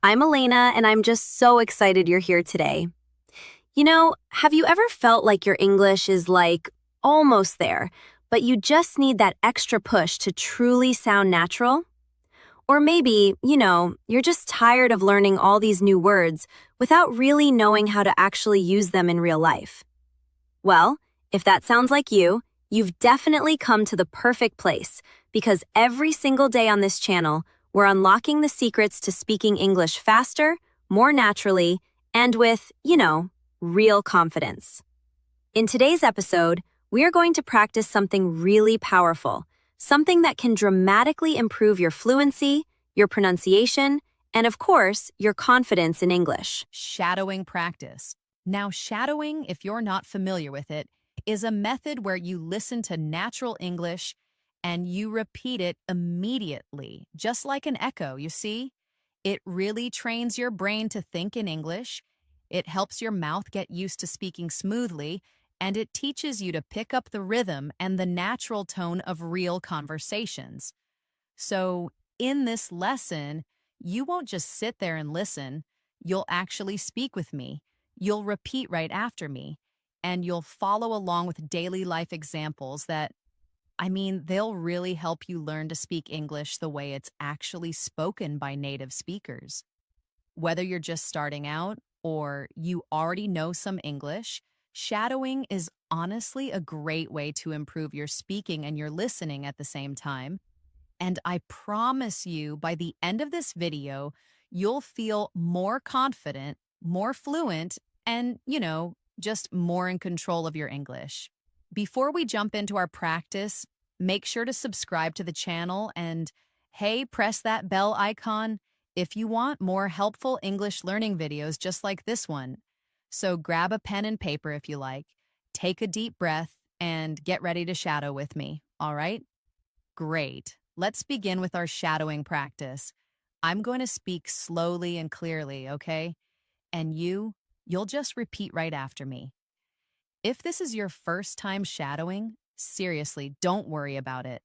I'm Elena, and I'm just so excited you're here today. Have you ever felt like your English is almost there, but you just need that extra push to truly sound natural? Or maybe, you're just tired of learning all these new words without really knowing how to actually use them in real life. Well, if that sounds like you, you've definitely come to the perfect place because every single day on this channel, we're unlocking the secrets to speaking English faster, more naturally, and with, real confidence. In today's episode, we are going to practice something really powerful, something that can dramatically improve your fluency, your pronunciation, and of course, your confidence in English. Shadowing practice. Now, shadowing, if you're not familiar with it, is a method where you listen to natural English and you repeat it immediately, just like an echo, you see? It really trains your brain to think in English, it helps your mouth get used to speaking smoothly, and it teaches you to pick up the rhythm and the natural tone of real conversations. So, in this lesson, you won't just sit there and listen, you'll actually speak with me. You'll repeat right after me, and you'll follow along with daily life examples they'll really help you learn to speak English the way it's actually spoken by native speakers. Whether you're just starting out or you already know some English, shadowing is honestly a great way to improve your speaking and your listening at the same time. And I promise you, by the end of this video, you'll feel more confident, more fluent, and, just more in control of your English. Before we jump into our practice, make sure to subscribe to the channel and, hey, press that bell icon if you want more helpful English learning videos just like this one. So grab a pen and paper if you like, take a deep breath, and get ready to shadow with me, all right? Great. Let's begin with our shadowing practice. I'm going to speak slowly and clearly, okay? And you'll just repeat right after me. If this is your first time shadowing, seriously, don't worry about it.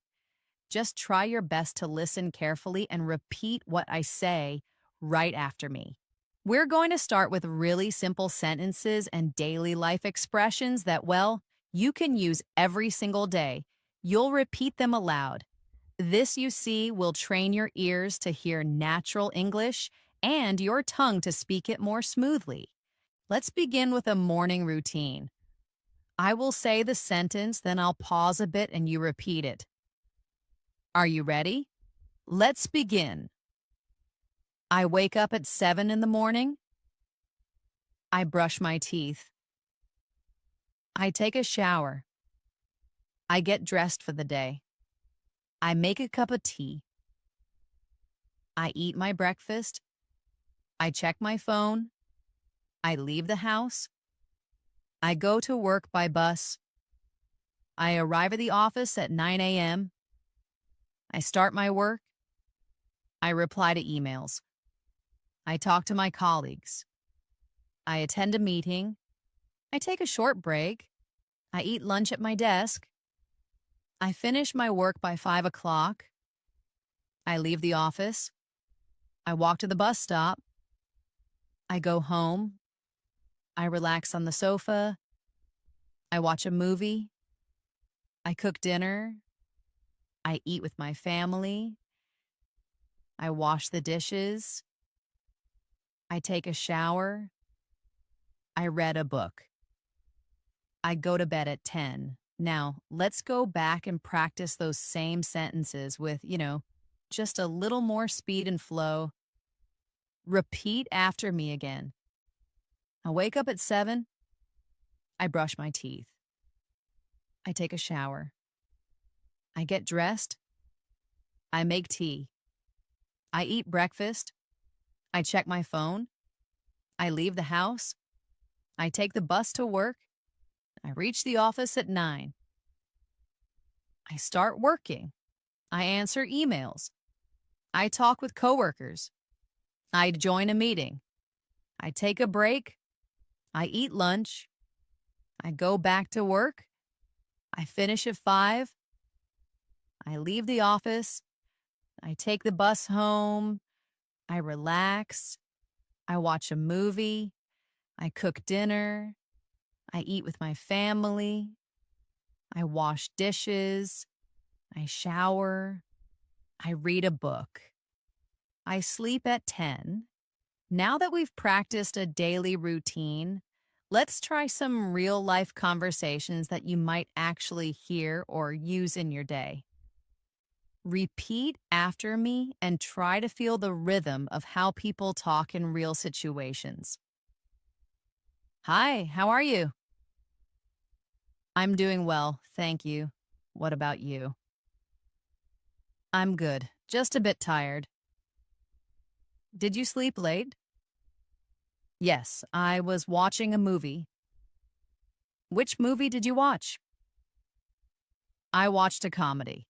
Just try your best to listen carefully and repeat what I say right after me. We're going to start with really simple sentences and daily life expressions that, you can use every single day. You'll repeat them aloud. This, you see, will train your ears to hear natural English and your tongue to speak it more smoothly. Let's begin with a morning routine. I will say the sentence, then I'll pause a bit and you repeat it. Are you ready? Let's begin. I wake up at 7 in the morning. I brush my teeth. I take a shower. I get dressed for the day. I make a cup of tea. I eat my breakfast. I check my phone. I leave the house. I go to work by bus. I arrive at the office at 9 a.m. I start my work. I reply to emails. I talk to my colleagues. I attend a meeting. I take a short break. I eat lunch at my desk. I finish my work by 5 o'clock. I leave the office. I walk to the bus stop. I go home. I relax on the sofa. I watch a movie. I cook dinner. I eat with my family. I wash the dishes. I take a shower. I read a book. I go to bed at 10. Now, let's go back and practice those same sentences with, just a little more speed and flow. Repeat after me again. I wake up at 7. I brush my teeth. I take a shower. I get dressed. I make tea. I eat breakfast. I check my phone. I leave the house. I take the bus to work. I reach the office at 9. I start working. I answer emails. I talk with coworkers. I join a meeting. I take a break. I eat lunch. I go back to work. I finish at 5. I leave the office. I take the bus home. I relax. I watch a movie. I cook dinner. I eat with my family. I wash dishes. I shower. I read a book. I sleep at 10. Now that we've practiced a daily routine, let's try some real life conversations that you might actually hear or use in your day. Repeat after me and try to feel the rhythm of how people talk in real situations. Hi, how are you? I'm doing well, thank you. What about you? I'm good, just a bit tired. Did you sleep late? Yes, I was watching a movie. Which movie did you watch? I watched a comedy.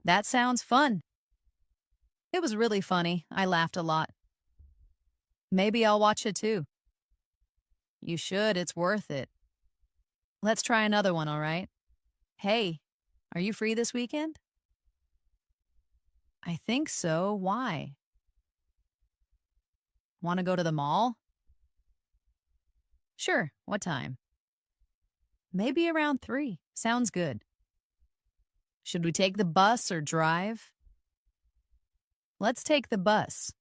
That sounds fun. It was really funny. I laughed a lot. Maybe I'll watch it too. You should, it's worth it. Let's try another one, all right? Hey, are you free this weekend? I think so. Why? Want to go to the mall? Sure. What time? Maybe around 3. Sounds good. Should we take the bus or drive? Let's take the bus.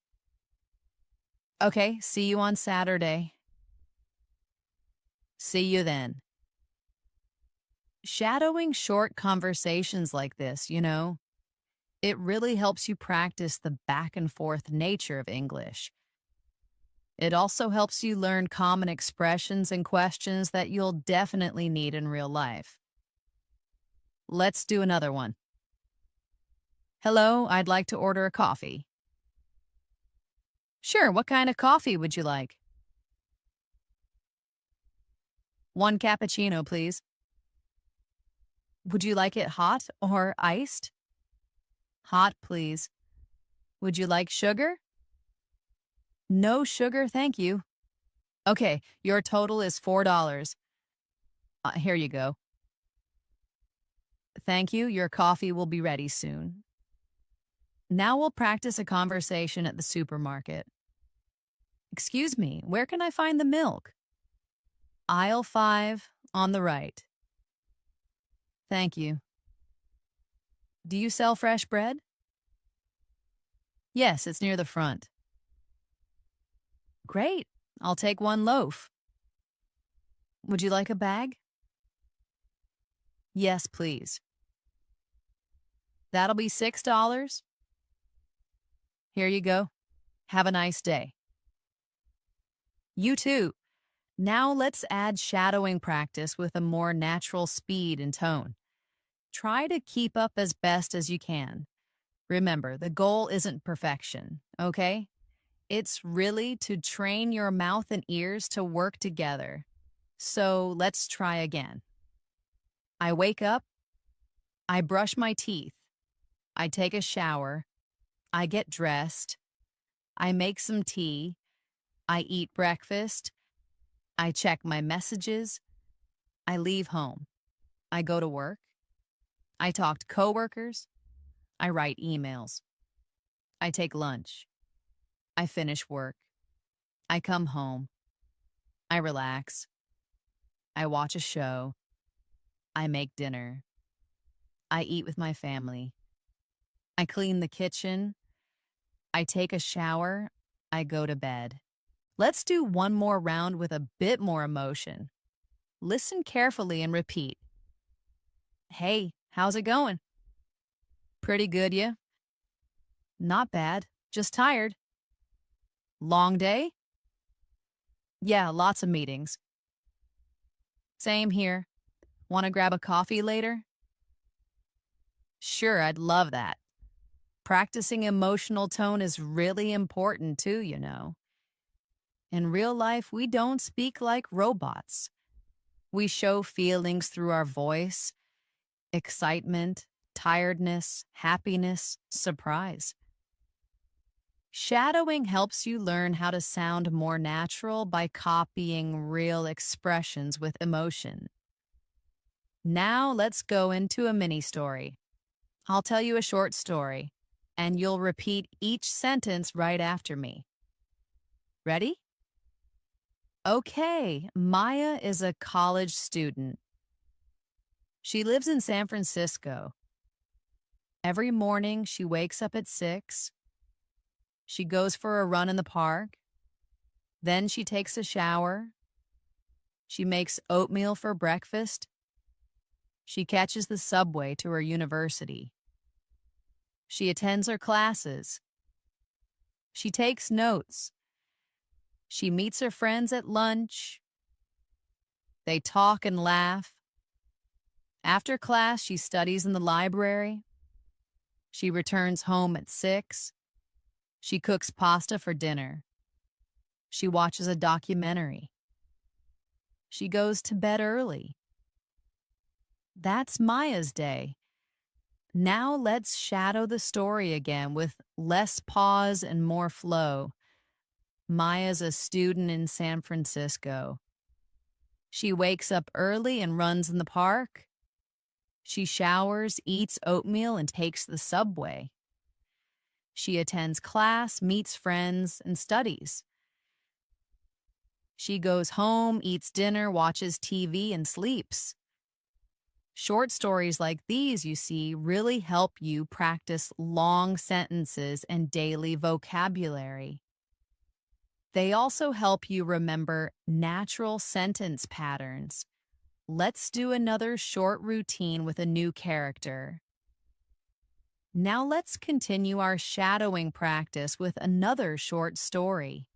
Okay, see you on Saturday. See you then. Shadowing short conversations like this, it really helps you practice the back and forth nature of English. It also helps you learn common expressions and questions that you'll definitely need in real life. Let's do another one. Hello, I'd like to order a coffee. Sure, what kind of coffee would you like? 1 cappuccino, please. Would you like it hot or iced? Hot, please. Would you like sugar? No sugar, thank you. Okay, your total is $4. Here you go. Thank you, your coffee will be ready soon. Now we'll practice a conversation at the supermarket. Excuse me, where can I find the milk? Aisle 5, on the right. Thank you. Do you sell fresh bread? Yes, it's near the front. Great, I'll take 1 loaf. Would you like a bag? Yes, please. That'll be $6. Here you go. Have a nice day. You too. Now let's add shadowing practice with a more natural speed and tone. Try to keep up as best as you can. Remember, the goal isn't perfection, okay? It's really to train your mouth and ears to work together. So let's try again. I wake up. I brush my teeth. I take a shower. I get dressed. I make some tea. I eat breakfast. I check my messages. I leave home. I go to work. I talk to coworkers. I write emails. I take lunch. I finish work. I come home. I relax. I watch a show. I make dinner. I eat with my family. I clean the kitchen. I take a shower. I go to bed. Let's do one more round with a bit more emotion. Listen carefully and repeat. Hey, how's it going? Pretty good, yeah? Not bad, just tired. Long day? Yeah, lots of meetings. Same here. Want to grab a coffee later? Sure, I'd love that. Practicing emotional tone is really important too. In real life, we don't speak like robots. We show feelings through our voice, excitement, tiredness, happiness, surprise. Shadowing helps you learn how to sound more natural by copying real expressions with emotion. Now let's go into a mini story. I'll tell you a short story, and you'll repeat each sentence right after me. Ready? Okay, Maya is a college student. She lives in San Francisco. Every morning, she wakes up at 6. She goes for a run in the park. Then she takes a shower. She makes oatmeal for breakfast. She catches the subway to her university. She attends her classes. She takes notes. She meets her friends at lunch. They talk and laugh. After class, she studies in the library. She returns home at 6. She cooks pasta for dinner. She watches a documentary. She goes to bed early. That's Maya's day. Now let's shadow the story again with less pause and more flow. Maya's a student in San Francisco. She wakes up early and runs in the park. She showers, eats oatmeal, and takes the subway. She attends class, meets friends, and studies. She goes home, eats dinner, watches TV, and sleeps. Short stories like these, you see, really help you practice long sentences and daily vocabulary. They also help you remember natural sentence patterns. Let's do another short routine with a new character. Now let's continue our shadowing practice with another short story.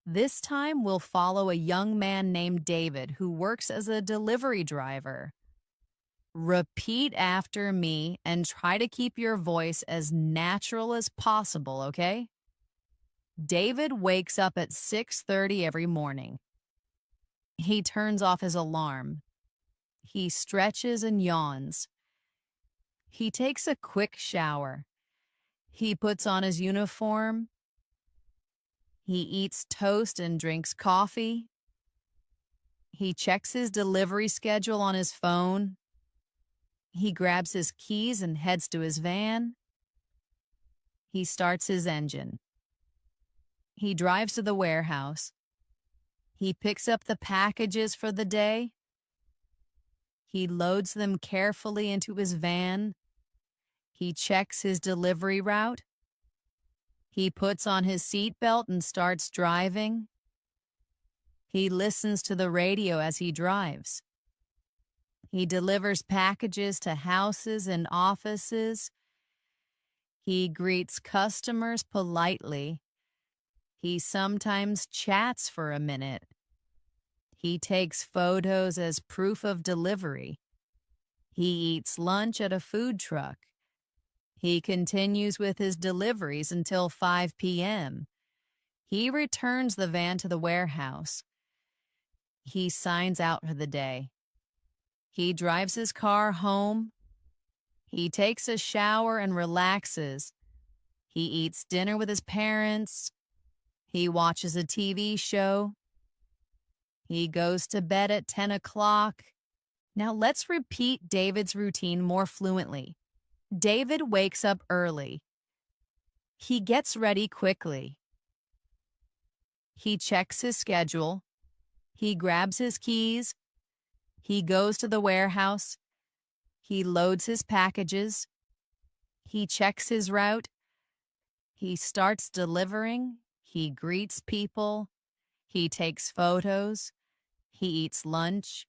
This time we'll follow a young man named David who works as a delivery driver. Repeat after me and try to keep your voice as natural as possible, okay? David wakes up at 6:30 every morning. He turns off his alarm. He stretches and yawns. He takes a quick shower. He puts on his uniform. He eats toast and drinks coffee. He checks his delivery schedule on his phone. He grabs his keys and heads to his van. He starts his engine. He drives to the warehouse. He picks up the packages for the day. He loads them carefully into his van. He checks his delivery route. He puts on his seatbelt and starts driving. He listens to the radio as he drives. He delivers packages to houses and offices. He greets customers politely. He sometimes chats for a minute. He takes photos as proof of delivery. He eats lunch at a food truck. He continues with his deliveries until 5 p.m. He returns the van to the warehouse. He signs out for the day. He drives his car home. He takes a shower and relaxes. He eats dinner with his parents. He watches a TV show. He goes to bed at 10 o'clock. Now let's repeat David's routine more fluently. David wakes up early. He gets ready quickly. He checks his schedule. He grabs his keys. He goes to the warehouse. He loads his packages. He checks his route. He starts delivering. He greets people. He takes photos. He eats lunch.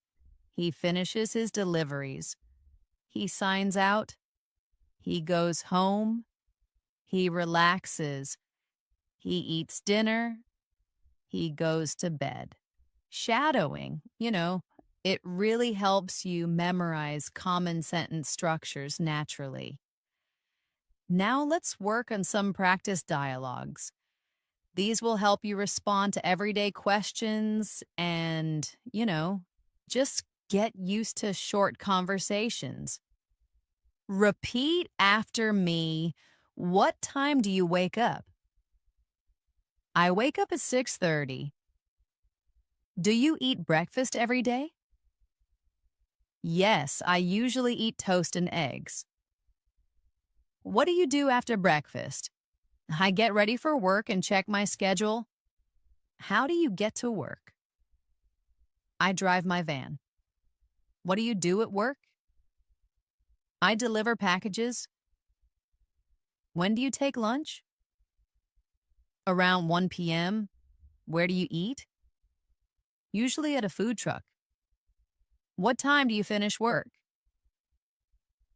He finishes his deliveries. He signs out. He goes home. He relaxes. He eats dinner. He goes to bed. Shadowing, it really helps you memorize common sentence structures naturally. Now let's work on some practice dialogues. These will help you respond to everyday questions and, just get used to short conversations. Repeat after me. What time do you wake up? I wake up at 6:30. Do you eat breakfast every day? Yes, I usually eat toast and eggs. What do you do after breakfast? I get ready for work and check my schedule. How do you get to work? I drive my van. What do you do at work? I deliver packages. When do you take lunch? Around 1 p.m. Where do you eat? Usually at a food truck. What time do you finish work?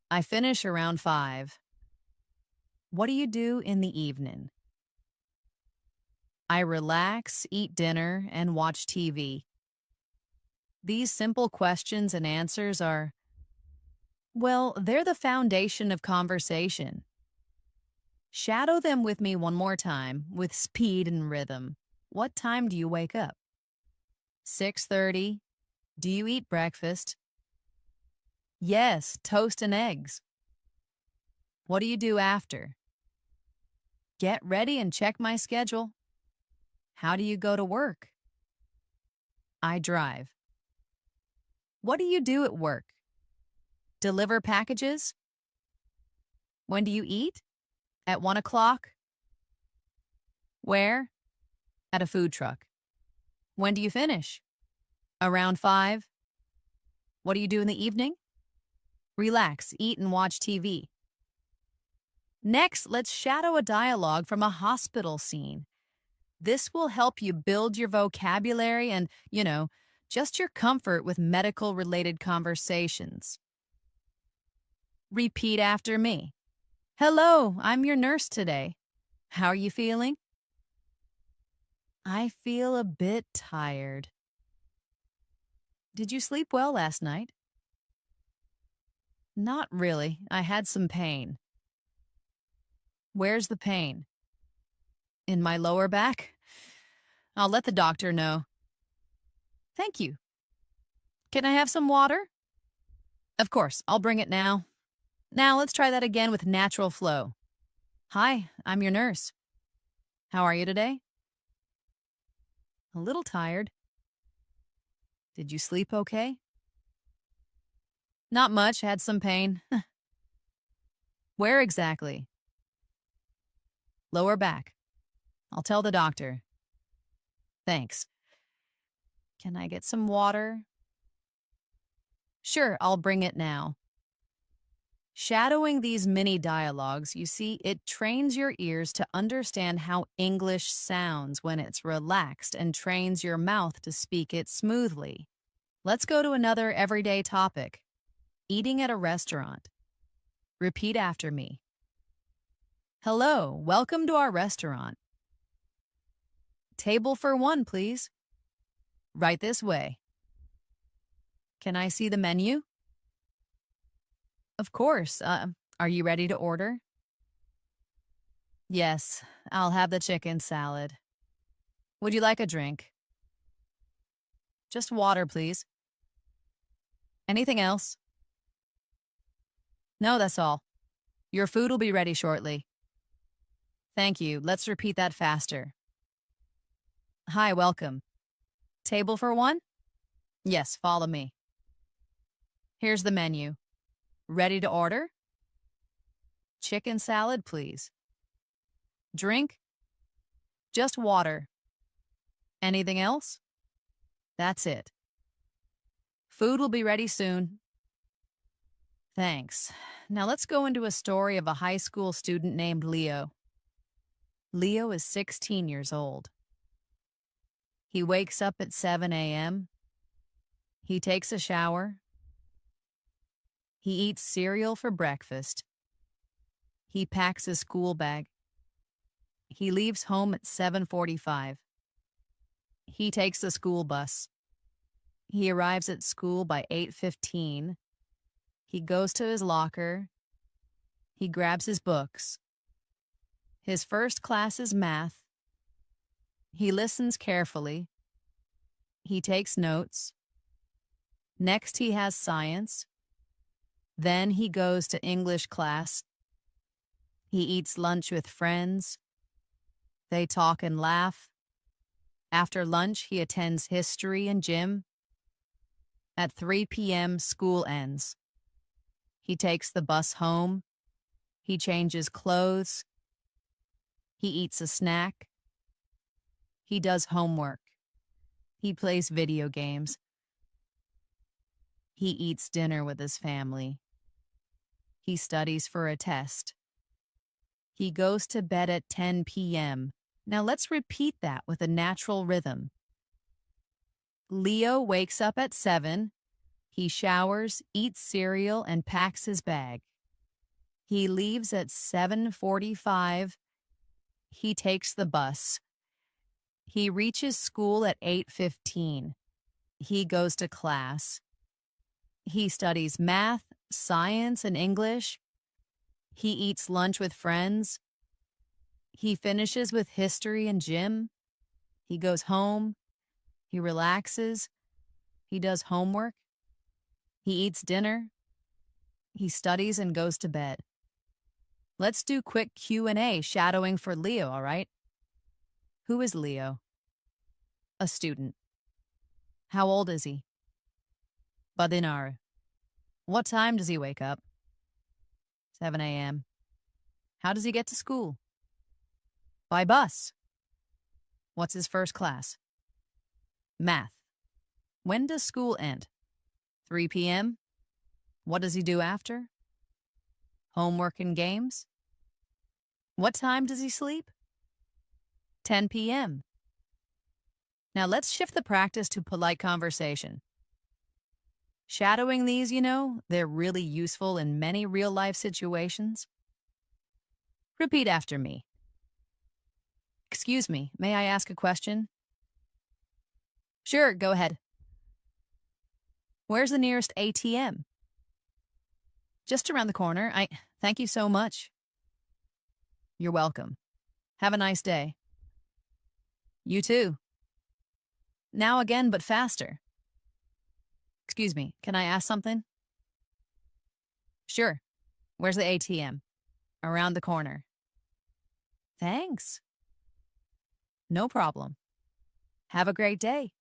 I finish around 5. What do you do in the evening? I relax, eat dinner, and watch TV. These simple questions and answers are, well, they're the foundation of conversation. Shadow them with me one more time with speed and rhythm. What time do you wake up? 6:30. Do you eat breakfast? Yes, toast and eggs. What do you do after? Get ready and check my schedule. How do you go to work? I drive. What do you do at work? Deliver packages? When do you eat? At 1 o'clock? Where? At a food truck. When do you finish? Around 5. What do you do in the evening? Relax, eat, and watch TV. Next, let's shadow a dialogue from a hospital scene. This will help you build your vocabulary and, just your comfort with medical-related conversations. Repeat after me. Hello, I'm your nurse today. How are you feeling? I feel a bit tired. Did you sleep well last night? Not really. I had some pain. Where's the pain? In my lower back? I'll let the doctor know. Thank you. Can I have some water? Of course, I'll bring it now. Now let's try that again with natural flow. Hi, I'm your nurse. How are you today? A little tired. Did you sleep okay? Not much, had some pain. Where exactly? Lower back. I'll tell the doctor. Thanks. Can I get some water? Sure, I'll bring it now. Shadowing these mini dialogues, you see, it trains your ears to understand how English sounds when it's relaxed and trains your mouth to speak it smoothly. Let's go to another everyday topic. Eating at a restaurant. Repeat after me. Hello, welcome to our restaurant. Table for 1, please. Right this way. Can I see the menu? Of course. Are you ready to order? Yes, I'll have the chicken salad. Would you like a drink? Just water, please. Anything else? No, that's all. Your food will be ready shortly. Thank you. Let's repeat that faster. Hi, welcome. Table for 1? Yes, follow me. Here's the menu. Ready to order? Chicken salad, please. Drink? Just water. Anything else? That's it. Food will be ready soon. Thanks. Now let's go into a story of a high school student named Leo. Leo is 16 years old. He wakes up at 7 a.m. He takes a shower. He eats cereal for breakfast. He packs his school bag. He leaves home at 7:45. He takes the school bus. He arrives at school by 8:15. He goes to his locker. He grabs his books. His first class is math. He listens carefully. He takes notes. Next, he has science. Then he goes to English class. He eats lunch with friends. They talk and laugh. After lunch, he attends history and gym. At 3 p.m., school ends. He takes the bus home. He changes clothes. He eats a snack. He does homework. He plays video games. He eats dinner with his family. He studies for a test. He goes to bed at 10 p.m. Now let's repeat that with a natural rhythm. Leo wakes up at 7. He showers, eats cereal, and packs his bag. He leaves at 7:45. He takes the bus. He reaches school at 8:15. He goes to class. He studies math, science, and English. He eats lunch with friends. He finishes with history and gym. He goes home. He relaxes. He does homework. He eats dinner. He studies and goes to bed. Let's do quick Q&A shadowing for Leo, all right? Who is Leo? A student. How old is he? Badinar. What time does he wake up? 7 a.m. How does he get to school? By bus. What's his first class? Math. When does school end? 3 p.m. What does he do after? Homework and games. What time does he sleep? 10 p.m. Now let's shift the practice to polite conversation. Shadowing these, they're really useful in many real-life situations. Repeat after me. Excuse me, may I ask a question? Sure, go ahead. Where's the nearest ATM? Just around the corner. Thank you so much. You're welcome. Have a nice day. You too. Now again, but faster. Excuse me, can I ask something? Sure. Where's the ATM? Around the corner. Thanks. No problem. Have a great day.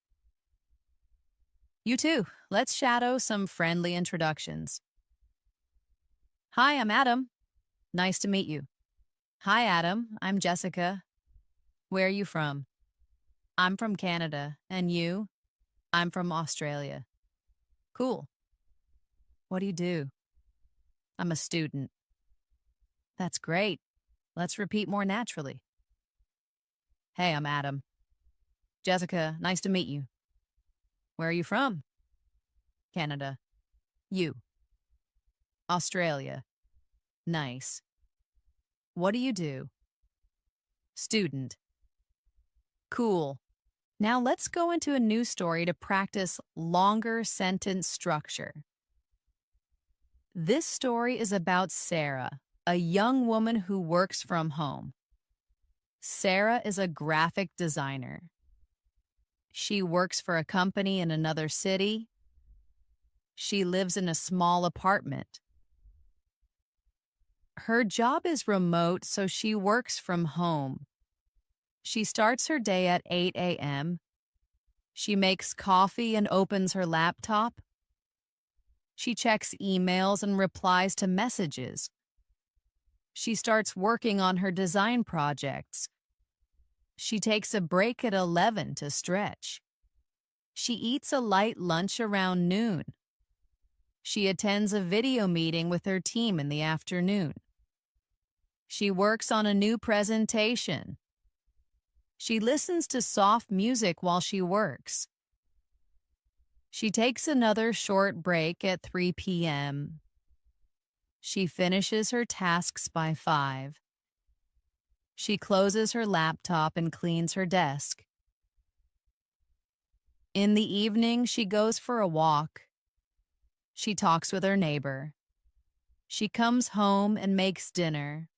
You too. Let's shadow some friendly introductions. Hi, I'm Adam. Nice to meet you. Hi, Adam. I'm Jessica. Where are you from? I'm from Canada. And you? I'm from Australia. Cool. What do you do? I'm a student. That's great. Let's repeat more naturally. Hey, I'm Adam. Jessica, nice to meet you. Where are you from? Canada. You. Australia. Nice. What do you do? Student. Cool. Now let's go into a new story to practice longer sentence structure. This story is about Sarah, a young woman who works from home. Sarah is a graphic designer. She works for a company in another city. She lives in a small apartment. Her job is remote, so she works from home. She starts her day at 8 a.m. She makes coffee and opens her laptop. She checks emails and replies to messages. She starts working on her design projects. She takes a break at 11 to stretch. She eats a light lunch around noon. She attends a video meeting with her team in the afternoon. She works on a new presentation. She listens to soft music while she works. She takes another short break at 3 p.m. She finishes her tasks by 5. She closes her laptop and cleans her desk. In the evening, she goes for a walk. She talks with her neighbor. She comes home and makes dinner.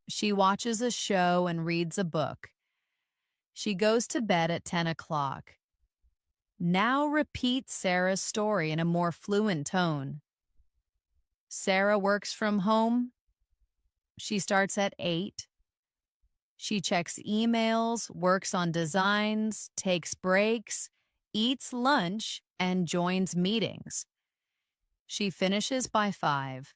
She watches a show and reads a book. She goes to bed at 10 o'clock. Now repeat Sarah's story in a more fluent tone. Sarah works from home. She starts at 8. She checks emails, works on designs, takes breaks, eats lunch, and joins meetings. She finishes by 5.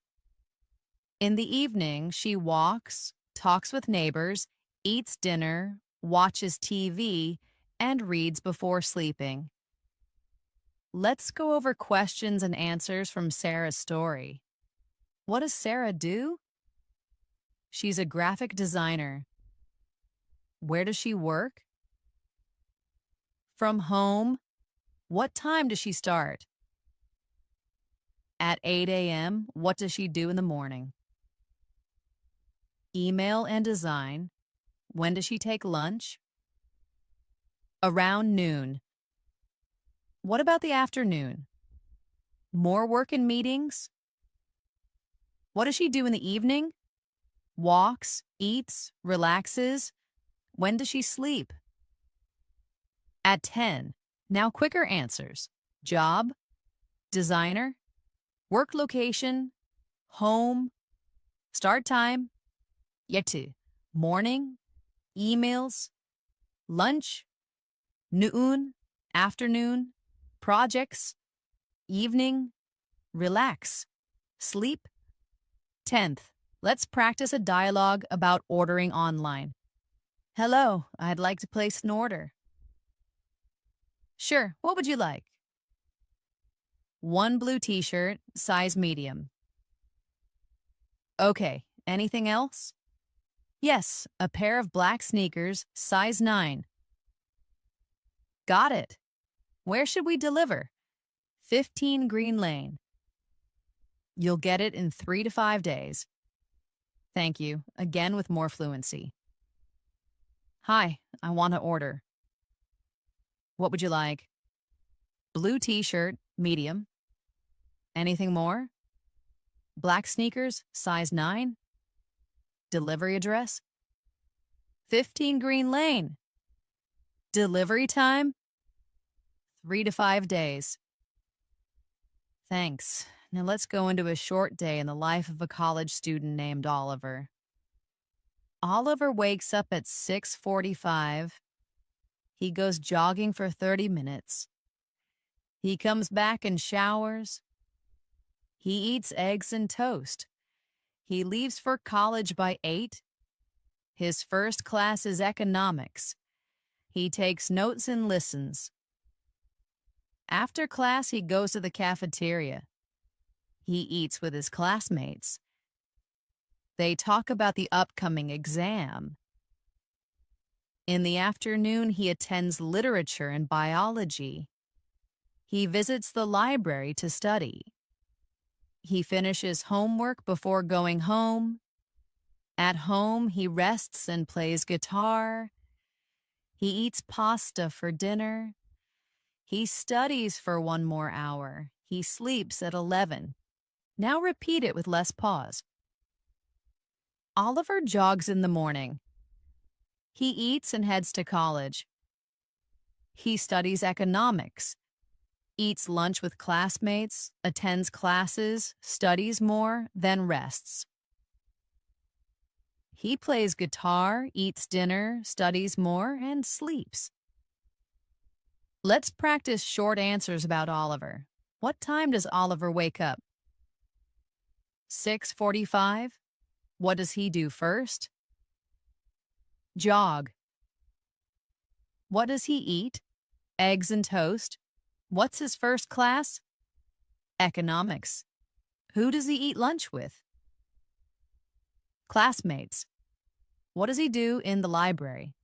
In the evening, she walks, talks with neighbors, eats dinner, watches TV, and reads before sleeping. Let's go over questions and answers from Sarah's story. What does Sarah do? She's a graphic designer. Where does she work? From home. What time does she start? At 8 a.m., what does she do in the morning? Email and design. When does she take lunch? Around noon. What about the afternoon? More work and meetings? What does she do in the evening? Walks, eats, relaxes. When does she sleep? At 10. Now quicker answers. Job, designer, work location, home, start time, yetu, morning, emails, lunch, noon, afternoon, projects, evening, relax, sleep. 10th, let's practice a dialogue about ordering online. Hello, I'd like to place an order. Sure, what would you like? One blue t-shirt, size medium. Okay, anything else? Yes, a pair of black sneakers, size 9. Got it. Where should we deliver? 15 Green Lane. You'll get it in 3 to 5 days. Thank you, again with more fluency. Hi, I want to order. What would you like? Blue t-shirt, medium. Anything more? Black sneakers, size 9. Delivery address? 15 Green Lane. Delivery time? 3 to 5 days. Thanks. Now let's go into a short day in the life of a college student named Oliver. Oliver wakes up at 6:45. He goes jogging for 30 minutes. He comes back and showers. He eats eggs and toast. He leaves for college by 8. His first class is economics. He takes notes and listens. After class, he goes to the cafeteria. He eats with his classmates. They talk about the upcoming exam. In the afternoon, he attends literature and biology. He visits the library to study. He finishes homework before going home. At home, he rests and plays guitar. He eats pasta for dinner. He studies for 1 more hour. He sleeps at 11. Now repeat it with less pause. Oliver jogs in the morning. He eats and heads to college. He studies economics, eats lunch with classmates, attends classes, studies more, then rests. He plays guitar, eats dinner, studies more, and sleeps. Let's practice short answers about Oliver. What time does Oliver wake up? 6:45. What does he do first? Jog. What does he eat? Eggs and toast. What's his first class? Economics. Who does he eat lunch with? Classmates. What does he do in the library?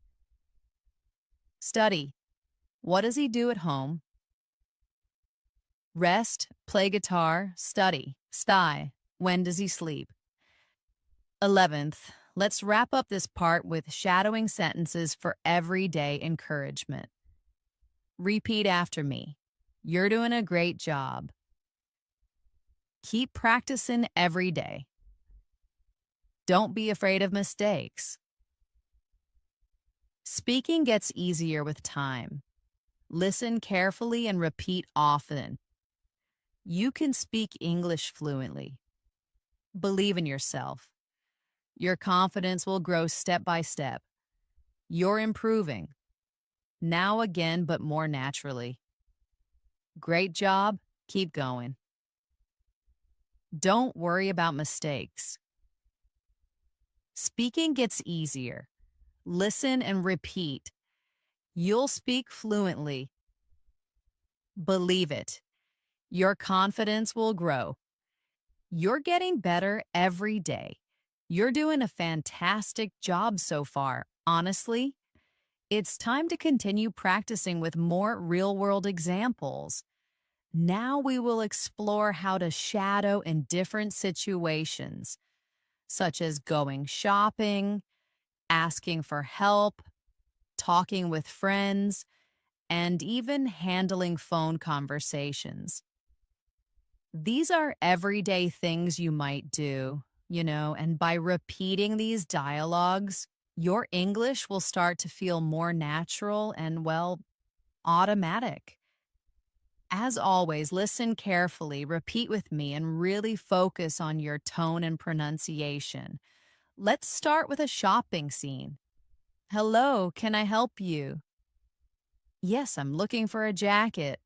Study. What does he do at home? Rest, play guitar, study, sty. When does he sleep? 11th, let's wrap up this part with shadowing sentences for everyday encouragement. Repeat after me. You're doing a great job. Keep practicing every day. Don't be afraid of mistakes. Speaking gets easier with time. Listen carefully and repeat often. You can speak English fluently. Believe in yourself. Your confidence will grow step by step. You're improving. Now again, but more naturally. Great job. Keep going. Don't worry about mistakes. Speaking gets easier. Listen and repeat. You'll speak fluently. Believe it. Your confidence will grow. You're getting better every day. You're doing a fantastic job so far. Honestly, it's time to continue practicing with more real-world examples. Now we will explore how to shadow in different situations, such as going shopping, asking for help, talking with friends, and even handling phone conversations. These are everyday things you might do, and by repeating these dialogues, your English will start to feel more natural and, well, automatic. As always, listen carefully, repeat with me, and really focus on your tone and pronunciation. Let's start with a shopping scene. Hello, can I help you? Yes, I'm looking for a jacket.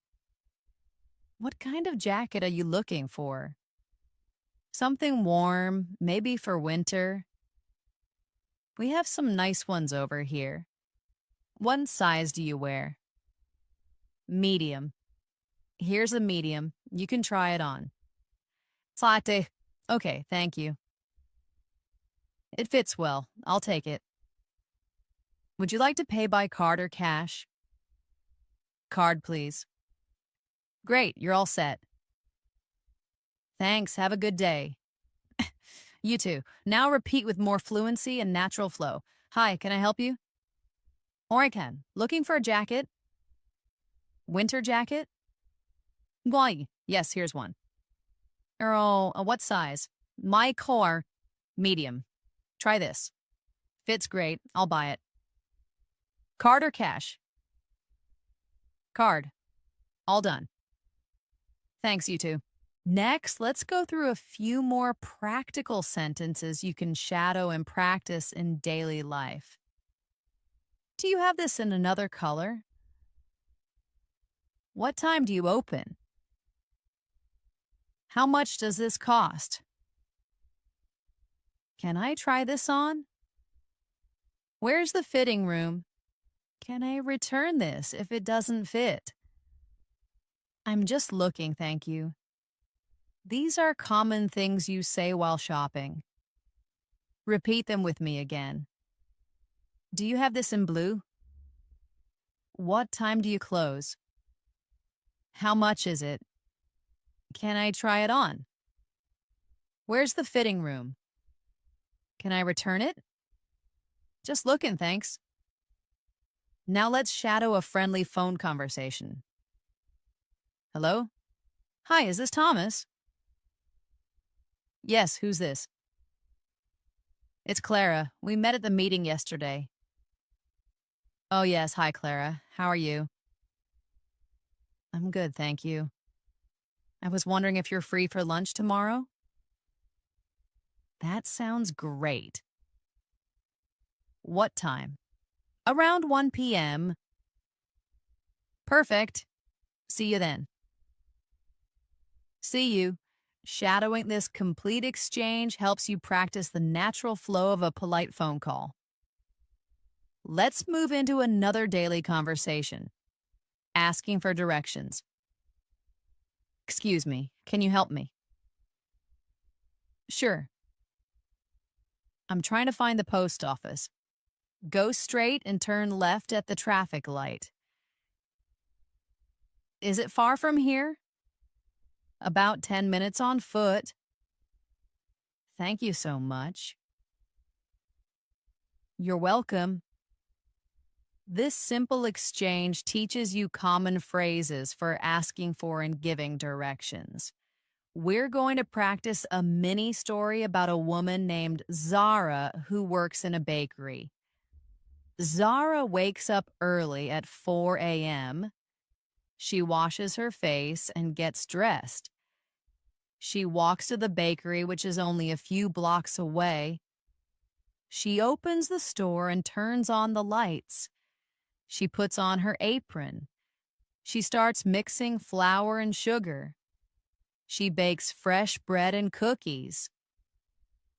What kind of jacket are you looking for? Something warm, maybe for winter. We have some nice ones over here. What size do you wear? Medium. Here's a medium. You can try it on. Latte. Okay, thank you. It fits well. I'll take it. Would you like to pay by card or cash? Card, please. Great, you're all set. Thanks, have a good day. You too. Now repeat with more fluency and natural flow. Hi, can I help you? Or I can. Looking for a jacket? Winter jacket? Why? Yes, here's one. Oh, what size? My core, medium. Try this. Fits great. I'll buy it. Card or cash? Card. All done. Thanks, you two. Next, let's go through a few more practical sentences you can shadow and practice in daily life. Do you have this in another color? What time do you open? How much does this cost? Can I try this on? Where's the fitting room? Can I return this if it doesn't fit? I'm just looking, thank you. These are common things you say while shopping. Repeat them with me again. Do you have this in blue? What time do you close? How much is it? Can I try it on? Where's the fitting room? Can I return it? Just looking, thanks. Now let's shadow a friendly phone conversation. Hello? Hi, is this Thomas? Yes, who's this? It's Clara. We met at the meeting yesterday. Oh, yes. Hi, Clara. How are you? I'm good, thank you. I was wondering if you're free for lunch tomorrow? That sounds great. What time? Around 1 p.m. Perfect. See you then. See you. Shadowing this complete exchange helps you practice the natural flow of a polite phone call. Let's move into another daily conversation. Asking for directions. Excuse me, can you help me? Sure. I'm trying to find the post office. Go straight and turn left at the traffic light. Is it far from here? About 10 minutes on foot. Thank you so much. You're welcome. This simple exchange teaches you common phrases for asking for and giving directions. We're going to practice a mini story about a woman named Zara who works in a bakery. Zara wakes up early at 4 a.m. She washes her face and gets dressed. She walks to the bakery, which is only a few blocks away. She opens the store and turns on the lights. She puts on her apron. She starts mixing flour and sugar. She bakes fresh bread and cookies.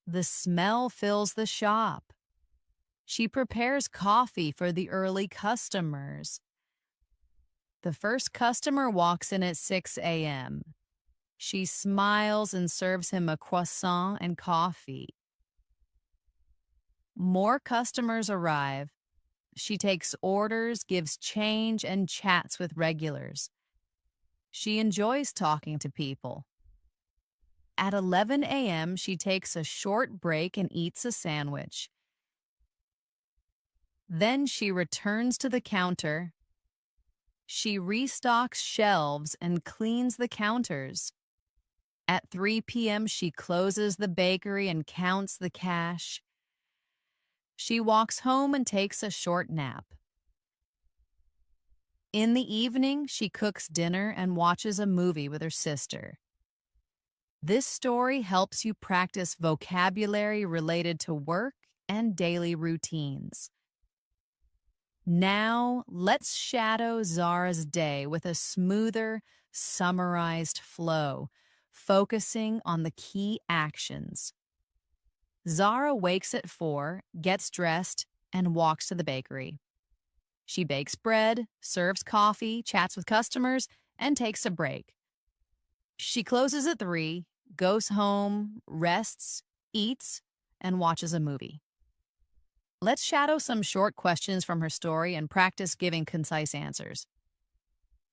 The smell fills the shop. She prepares coffee for the early customers. The first customer walks in at 6 a.m. She smiles and serves him a croissant and coffee. More customers arrive. She takes orders, gives change, and chats with regulars. She enjoys talking to people. At 11 a.m., she takes a short break and eats a sandwich. Then she returns to the counter. She restocks shelves and cleans the counters. At 3 p.m., she closes the bakery and counts the cash. She walks home and takes a short nap. In the evening, she cooks dinner and watches a movie with her sister. This story helps you practice vocabulary related to work and daily routines. Now, let's shadow Zara's day with a smoother, summarized flow, focusing on the key actions. Zara wakes at 4, gets dressed, and walks to the bakery. She bakes bread, serves coffee, chats with customers, and takes a break. She closes at 3, goes home, rests, eats, and watches a movie. Let's shadow some short questions from her story and practice giving concise answers.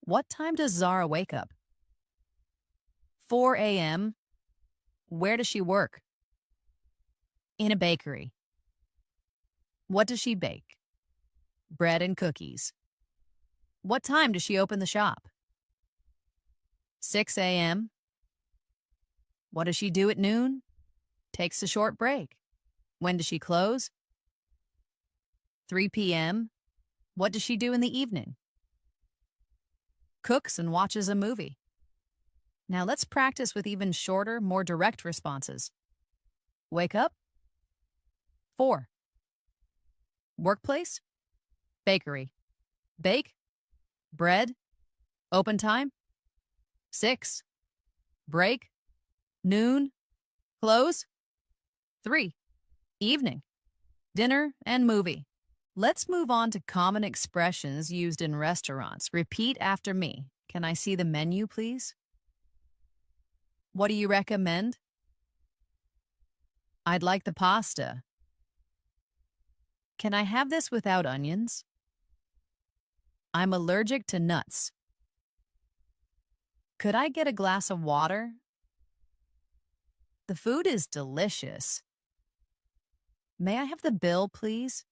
What time does Zara wake up? 4 a.m. Where does she work? In a bakery. What does she bake? Bread and cookies. What time does she open the shop? 6 a.m. What does she do at noon? Takes a short break. When does she close? 3 p.m. What does she do in the evening? Cooks and watches a movie. Now let's practice with even shorter, more direct responses. Wake up. 4. Workplace. Bakery. Bake. Bread. Open time. 6. Break. Noon. Close. 3. Evening. Dinner and movie. Let's move on to common expressions used in restaurants. Repeat after me. Can I see the menu, please? What do you recommend? I'd like the pasta. Can I have this without onions? I'm allergic to nuts. Could I get a glass of water? The food is delicious. May I have the bill, please?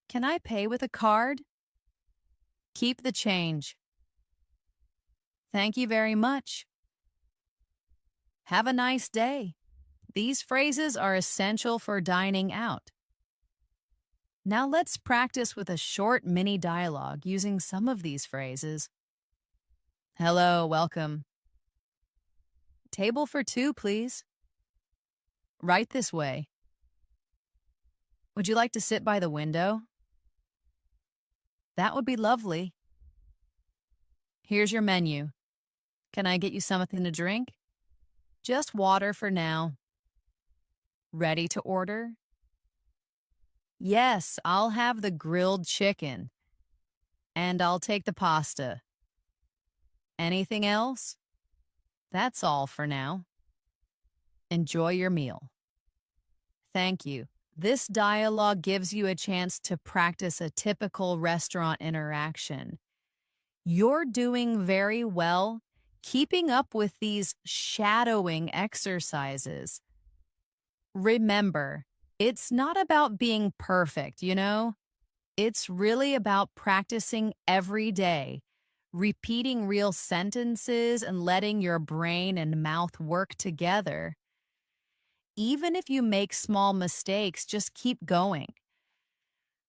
Can I pay with a card? Keep the change. Thank you very much. Have a nice day. These phrases are essential for dining out. Now let's practice with a short mini dialogue using some of these phrases. Hello, welcome. Table for 2, please. Right this way. Would you like to sit by the window? That would be lovely. Here's your menu. Can I get you something to drink? Just water for now. Ready to order? Yes, I'll have the grilled chicken. And I'll take the pasta. Anything else? That's all for now. Enjoy your meal. Thank you. This dialogue gives you a chance to practice a typical restaurant interaction. You're doing very well keeping up with these shadowing exercises. Remember, it's not about being perfect, It's really about practicing every day, repeating real sentences and letting your brain and mouth work together. Even if you make small mistakes, just keep going.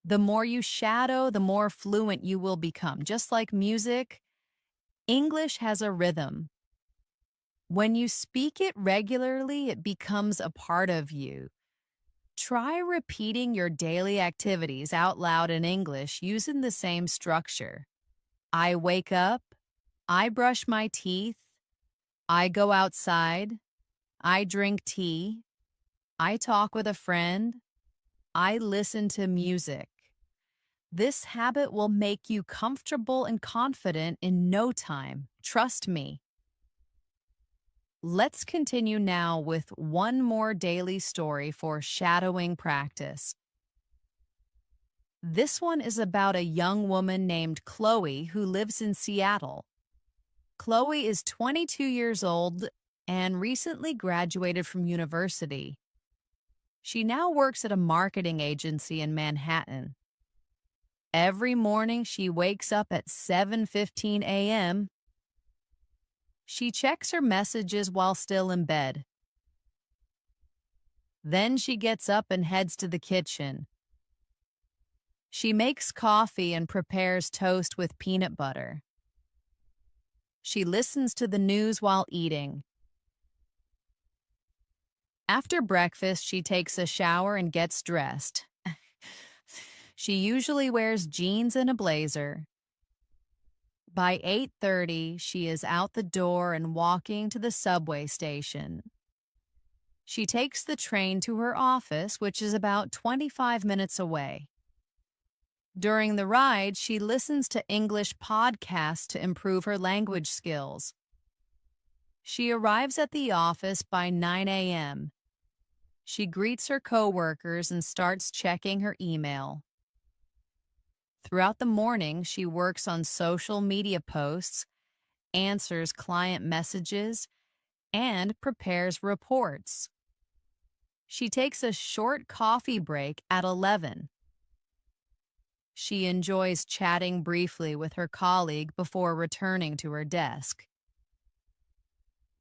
The more you shadow, the more fluent you will become. Just like music, English has a rhythm. When you speak it regularly, it becomes a part of you. Try repeating your daily activities out loud in English using the same structure. I wake up. I brush my teeth. I go outside. I drink tea. I talk with a friend. I listen to music. This habit will make you comfortable and confident in no time. Trust me. Let's continue now with one more daily story for shadowing practice. This one is about a young woman named Chloe who lives in Seattle. Chloe is 22 years old and recently graduated from university. She now works at a marketing agency in Manhattan. Every morning she wakes up at 7:15 a.m. She checks her messages while still in bed. Then she gets up and heads to the kitchen. She makes coffee and prepares toast with peanut butter. She listens to the news while eating. After breakfast, she takes a shower and gets dressed. She usually wears jeans and a blazer. By 8:30, she is out the door and walking to the subway station. She takes the train to her office, which is about 25 minutes away. During the ride, she listens to English podcasts to improve her language skills. She arrives at the office by 9 a.m. She greets her coworkers and starts checking her email. Throughout the morning, she works on social media posts, answers client messages, and prepares reports. She takes a short coffee break at 11. She enjoys chatting briefly with her colleague before returning to her desk.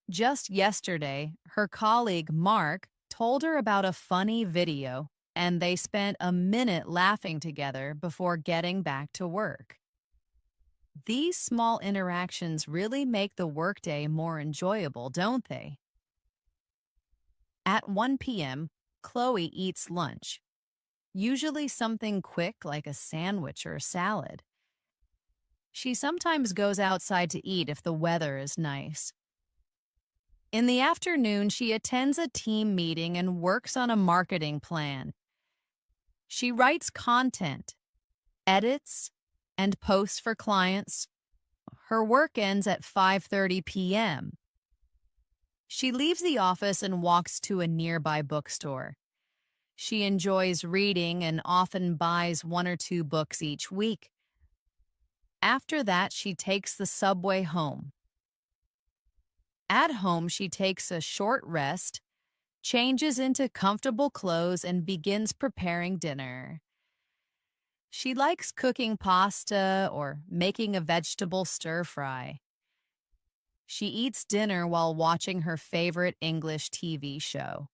Just yesterday, her colleague Mark told her about a funny video, and they spent a minute laughing together before getting back to work. These small interactions really make the workday more enjoyable, don't they? At 1 p.m., Chloe eats lunch, usually something quick like a sandwich or a salad. She sometimes goes outside to eat if the weather is nice. In the afternoon, she attends a team meeting and works on a marketing plan. She writes content, edits, and posts for clients. Her work ends at 5:30 p.m. She leaves the office and walks to a nearby bookstore. She enjoys reading and often buys 1 or 2 books each week. After that, she takes the subway home. At home, she takes a short rest, changes into comfortable clothes, and begins preparing dinner. She likes cooking pasta or making a vegetable stir-fry. She eats dinner while watching her favorite English TV show.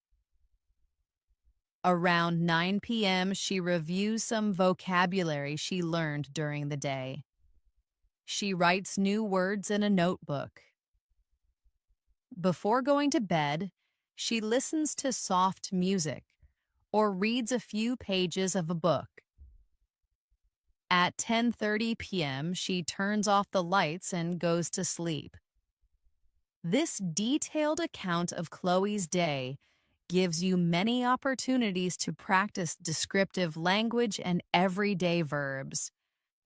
Around 9 p.m., she reviews some vocabulary she learned during the day. She writes new words in a notebook. Before going to bed, she listens to soft music or reads a few pages of a book. At 10:30 p.m., she turns off the lights and goes to sleep. This detailed account of Chloe's day gives you many opportunities to practice descriptive language and everyday verbs.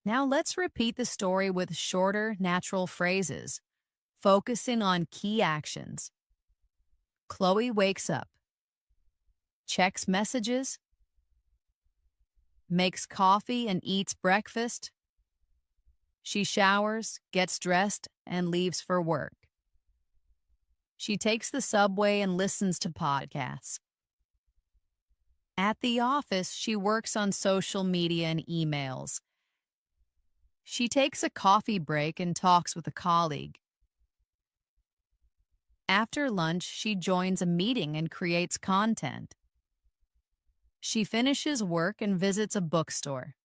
Now let's repeat the story with shorter, natural phrases, focusing on key actions. Chloe wakes up, checks messages, makes coffee and eats breakfast. She showers, gets dressed, and leaves for work. She takes the subway and listens to podcasts. At the office, she works on social media and emails. She takes a coffee break and talks with a colleague. After lunch, she joins a meeting and creates content. She finishes work and visits a bookstore.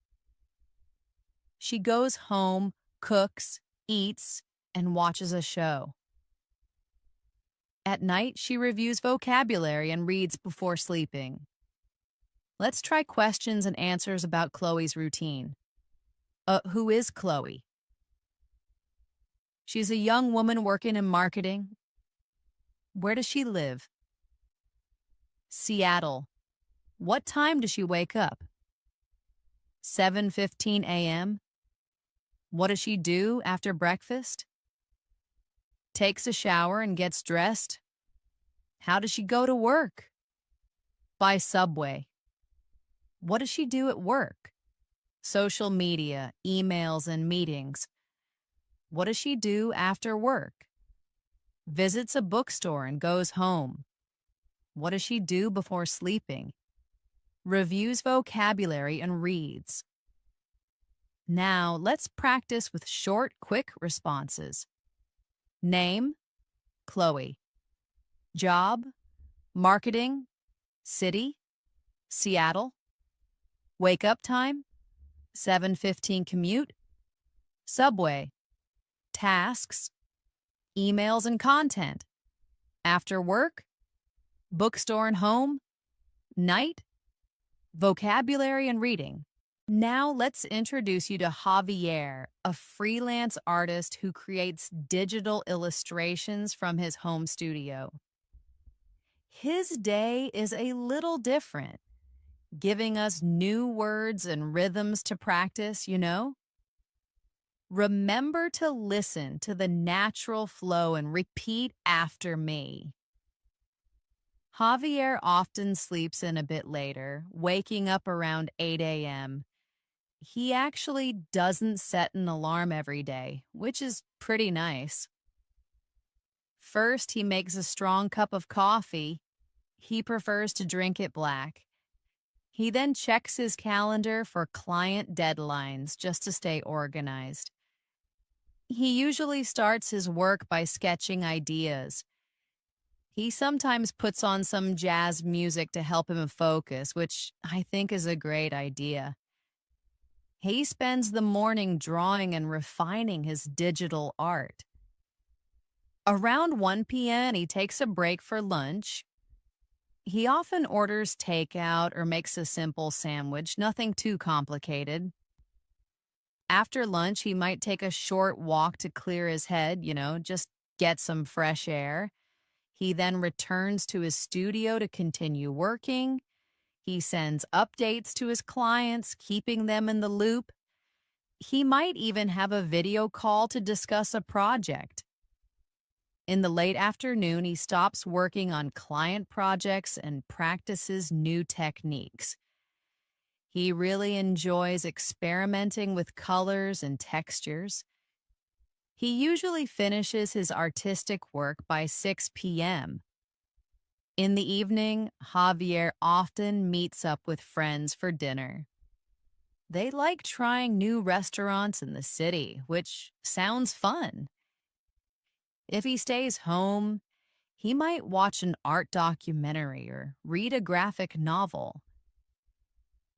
She goes home, cooks, eats, and watches a show. At night, she reviews vocabulary and reads before sleeping. Let's try questions and answers about Chloe's routine. Who is Chloe? She's a young woman working in marketing. Where does she live? Seattle. What time does she wake up? 7:15 a.m. What does she do after breakfast? Takes a shower and gets dressed. How does she go to work? By subway. What does she do at work? Social media, emails, and meetings. What does she do after work? Visits a bookstore and goes home. What does she do before sleeping? Reviews vocabulary and reads. Now, let's practice with short, quick responses. Name, Chloe. Job, marketing, city, Seattle. Wake up time, 7:15 commute, subway, tasks, emails and content, after work, bookstore and home, night, vocabulary and reading. Now let's introduce you to Javier, a freelance artist who creates digital illustrations from his home studio. His day is a little different, giving us new words and rhythms to practice, Remember to listen to the natural flow and repeat after me. Javier often sleeps in a bit later, waking up around 8 a.m. He actually doesn't set an alarm every day, which is pretty nice. First, he makes a strong cup of coffee. He prefers to drink it black. He then checks his calendar for client deadlines just to stay organized. He usually starts his work by sketching ideas. He sometimes puts on some jazz music to help him focus, which I think is a great idea. He spends the morning drawing and refining his digital art. Around 1 p.m., he takes a break for lunch. He often orders takeout or makes a simple sandwich, nothing too complicated. After lunch, he might take a short walk to clear his head, just get some fresh air. He then returns to his studio to continue working. He sends updates to his clients, keeping them in the loop. He might even have a video call to discuss a project. In the late afternoon, he stops working on client projects and practices new techniques. He really enjoys experimenting with colors and textures. He usually finishes his artistic work by 6 p.m. In the evening, Javier often meets up with friends for dinner. They like trying new restaurants in the city, which sounds fun. If he stays home, he might watch an art documentary or read a graphic novel.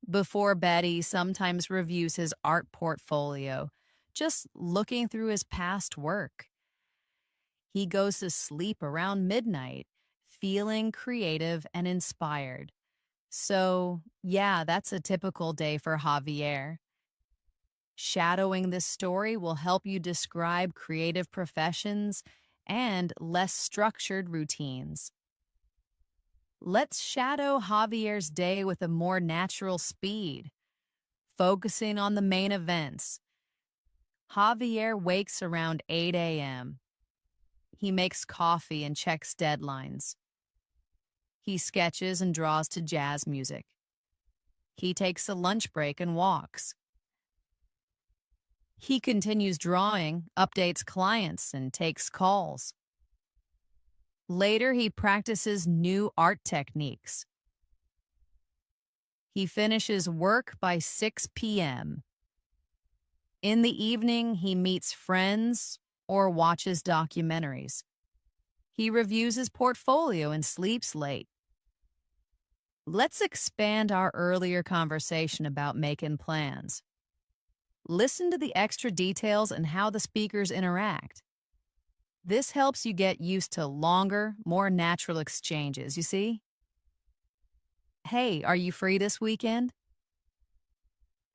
Before bed, he sometimes reviews his art portfolio, just looking through his past work. He goes to sleep around midnight, feeling creative and inspired. So, yeah, that's a typical day for Javier. Shadowing this story will help you describe creative professions and less structured routines. Let's shadow Javier's day with a more natural speed, focusing on the main events. Javier wakes around 8 a.m. He makes coffee and checks deadlines. He sketches and draws to jazz music. He takes a lunch break and walks. He continues drawing, updates clients, and takes calls. Later, he practices new art techniques. He finishes work by 6 p.m. In the evening, he meets friends or watches documentaries. He reviews his portfolio and sleeps late. Let's expand our earlier conversation about making plans. Listen to the extra details and how the speakers interact. This helps you get used to longer, more natural exchanges, you see? Hey, are you free this weekend?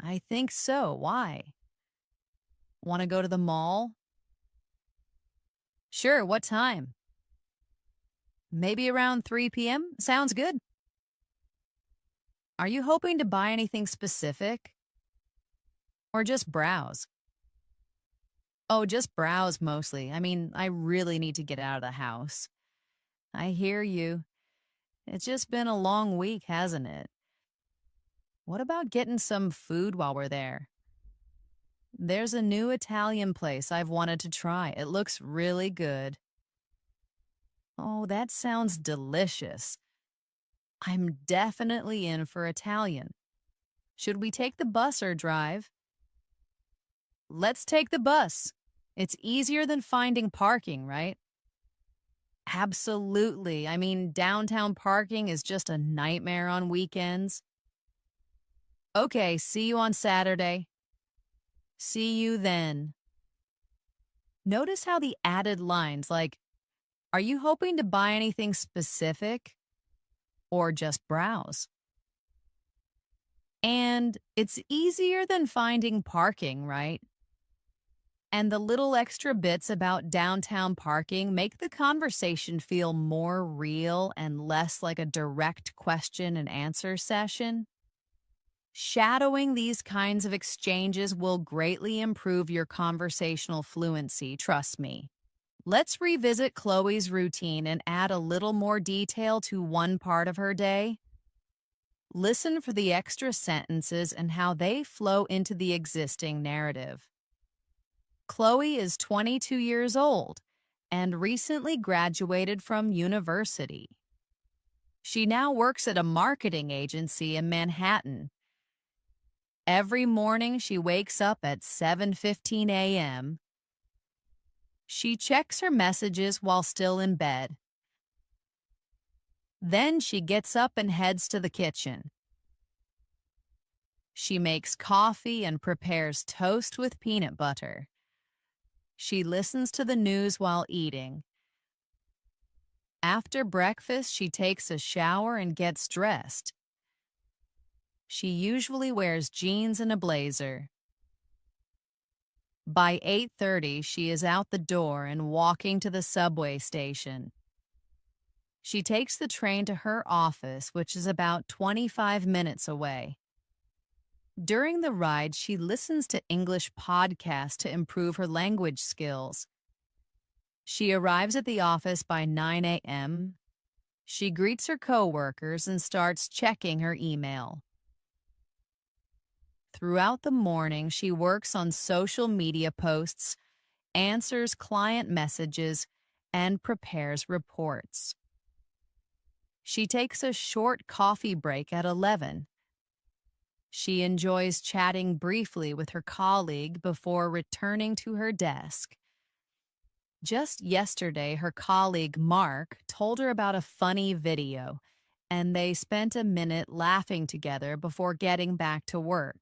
I think so. Why? Want to go to the mall? Sure, what time? Maybe around 3 p.m.? Sounds good. Are you hoping to buy anything specific or just browse? Oh, just browse mostly. I really need to get out of the house. I hear you. It's just been a long week, hasn't it? What about getting some food while we're there? There's a new Italian place I've wanted to try. It looks really good. Oh, that sounds delicious. I'm definitely in for Italian. Should we take the bus or drive? Let's take the bus. It's easier than finding parking, right? Absolutely. Downtown parking is just a nightmare on weekends. Okay, see you on Saturday. See you then. Notice how the added lines like, are you hoping to buy anything specific or just browse? And it's easier than finding parking, right? And the little extra bits about downtown parking make the conversation feel more real and less like a direct question and answer session. Shadowing these kinds of exchanges will greatly improve your conversational fluency, trust me. Let's revisit Chloe's routine and add a little more detail to one part of her day. Listen for the extra sentences and how they flow into the existing narrative. Chloe is 22 years old and recently graduated from university. She now works at a marketing agency in Manhattan. Every morning she wakes up at 7:15 a.m. She checks her messages while still in bed. Then she gets up and heads to the kitchen. She makes coffee and prepares toast with peanut butter. She listens to the news while eating. After breakfast, she takes a shower and gets dressed. She usually wears jeans and a blazer. By 8:30, she is out the door and walking to the subway station. She takes the train to her office, which is about 25 minutes away. During the ride, she listens to English podcasts to improve her language skills. She arrives at the office by 9 a.m. She greets her coworkers and starts checking her email. Throughout the morning, she works on social media posts, answers client messages, and prepares reports. She takes a short coffee break at 11. She enjoys chatting briefly with her colleague before returning to her desk. Just yesterday, her colleague Mark told her about a funny video, and they spent a minute laughing together before getting back to work.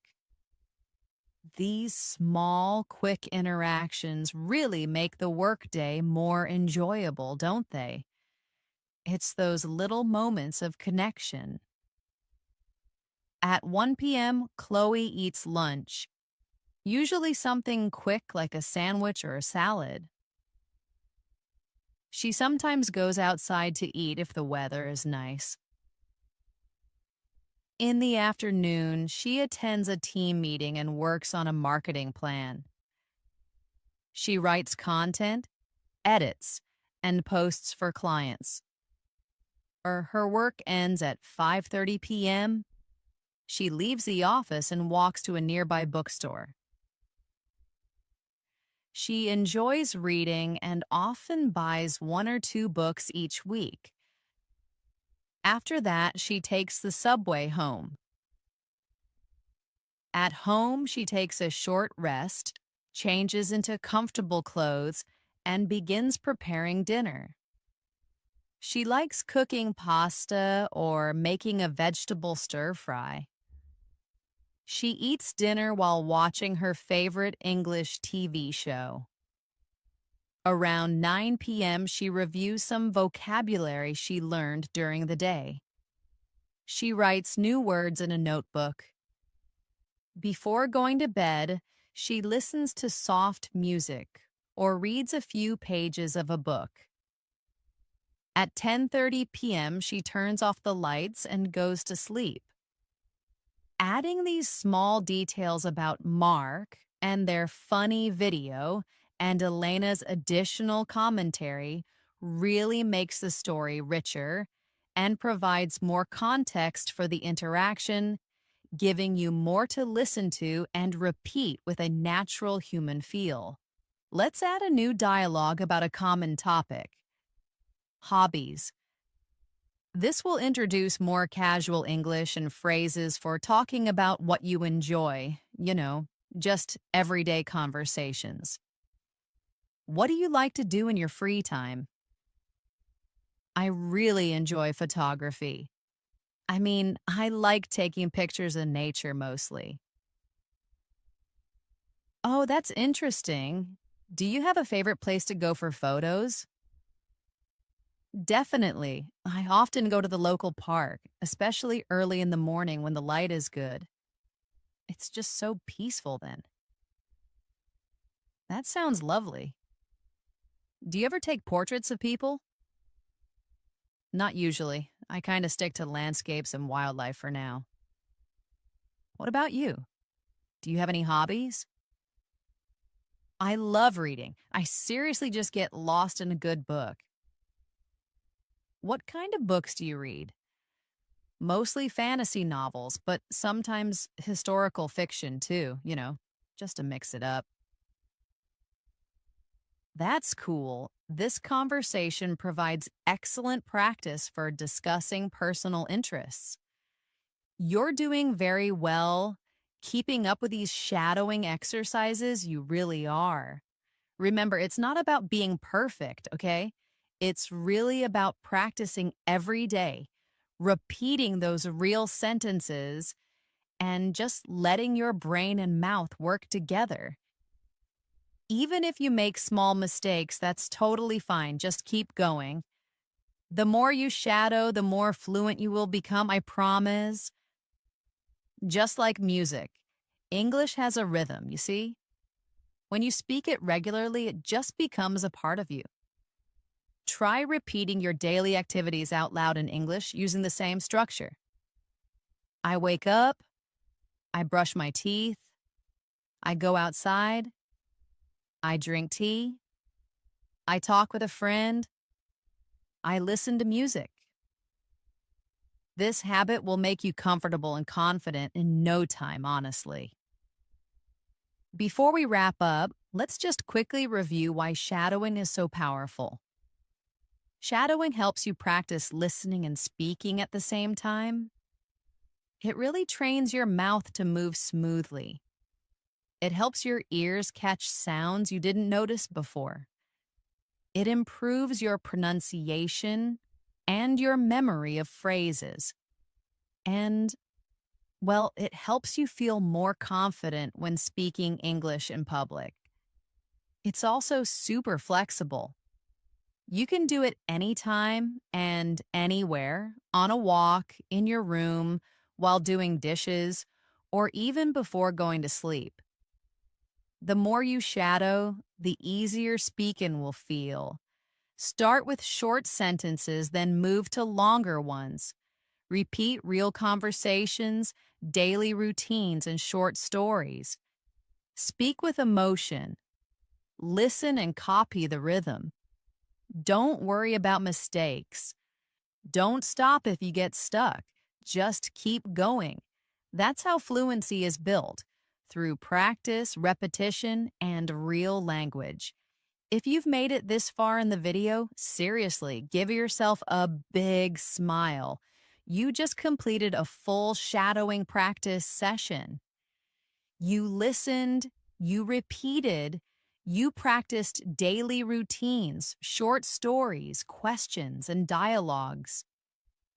These small, quick interactions really make the workday more enjoyable, don't they? It's those little moments of connection. At 1 p.m., Chloe eats lunch, usually something quick like a sandwich or a salad. She sometimes goes outside to eat if the weather is nice. In the afternoon, she attends a team meeting and works on a marketing plan. She writes content, edits, and posts for clients. Her work ends at 5:30 p.m. She leaves the office and walks to a nearby bookstore. She enjoys reading and often buys 1 or 2 books each week. After that, she takes the subway home. At home, she takes a short rest, changes into comfortable clothes, and begins preparing dinner. She likes cooking pasta or making a vegetable stir-fry. She eats dinner while watching her favorite English TV show. Around 9 p.m., she reviews some vocabulary she learned during the day. She writes new words in a notebook. Before going to bed, she listens to soft music or reads a few pages of a book. At 10:30 p.m., she turns off the lights and goes to sleep. Adding these small details about Mark and their funny video and Elena's additional commentary really makes the story richer and provides more context for the interaction, giving you more to listen to and repeat with a natural human feel. Let's add a new dialogue about a common topic: hobbies. This will introduce more casual English and phrases for talking about what you enjoy, just everyday conversations. What do you like to do in your free time? I really enjoy photography. I like taking pictures of nature mostly. Oh, that's interesting. Do you have a favorite place to go for photos? Definitely. I often go to the local park, especially early in the morning when the light is good. It's just so peaceful then. That sounds lovely. Do you ever take portraits of people? Not usually. I kind of stick to landscapes and wildlife for now. What about you? Do you have any hobbies? I love reading. I seriously just get lost in a good book. What kind of books do you read? Mostly fantasy novels, but sometimes historical fiction too, just to mix it up. That's cool. This conversation provides excellent practice for discussing personal interests. You're doing very well. Keeping up with these shadowing exercises, you really are. Remember, it's not about being perfect, okay? It's really about practicing every day, repeating those real sentences, and just letting your brain and mouth work together. Even if you make small mistakes, that's totally fine. Just keep going. The more you shadow, the more fluent you will become, I promise. Just like music, English has a rhythm, you see? When you speak it regularly, it just becomes a part of you. Try repeating your daily activities out loud in English using the same structure. I wake up, I brush my teeth, I go outside, I drink tea, I talk with a friend, I listen to music. This habit will make you comfortable and confident in no time, honestly. Before we wrap up, let's just quickly review why shadowing is so powerful. Shadowing helps you practice listening and speaking at the same time. It really trains your mouth to move smoothly. It helps your ears catch sounds you didn't notice before. It improves your pronunciation and your memory of phrases. And, well, it helps you feel more confident when speaking English in public. It's also super flexible. You can do it anytime and anywhere, on a walk, in your room, while doing dishes, or even before going to sleep. The more you shadow, the easier speaking will feel. Start with short sentences, then move to longer ones. Repeat real conversations, daily routines, and short stories. Speak with emotion. Listen and copy the rhythm. Don't worry about mistakes. Don't stop if you get stuck. Just keep going. That's how fluency is built, through practice, repetition, and real language. If you've made it this far in the video, seriously, give yourself a big smile. You just completed a full shadowing practice session. You listened, you repeated, you practiced daily routines, short stories, questions, and dialogues.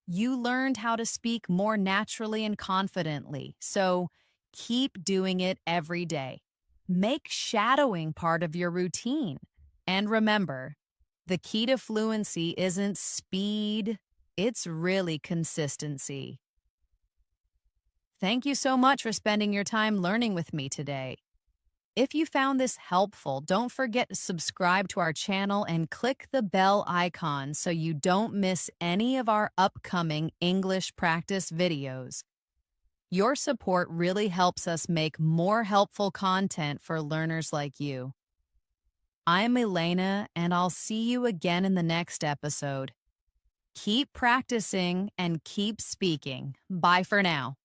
You learned how to speak more naturally and confidently, so keep doing it every day. Make shadowing part of your routine. And remember, the key to fluency isn't speed, it's really consistency. Thank you so much for spending your time learning with me today. If you found this helpful, don't forget to subscribe to our channel and click the bell icon so you don't miss any of our upcoming English practice videos. Your support really helps us make more helpful content for learners like you. I'm Elena, and I'll see you again in the next episode. Keep practicing and keep speaking. Bye for now.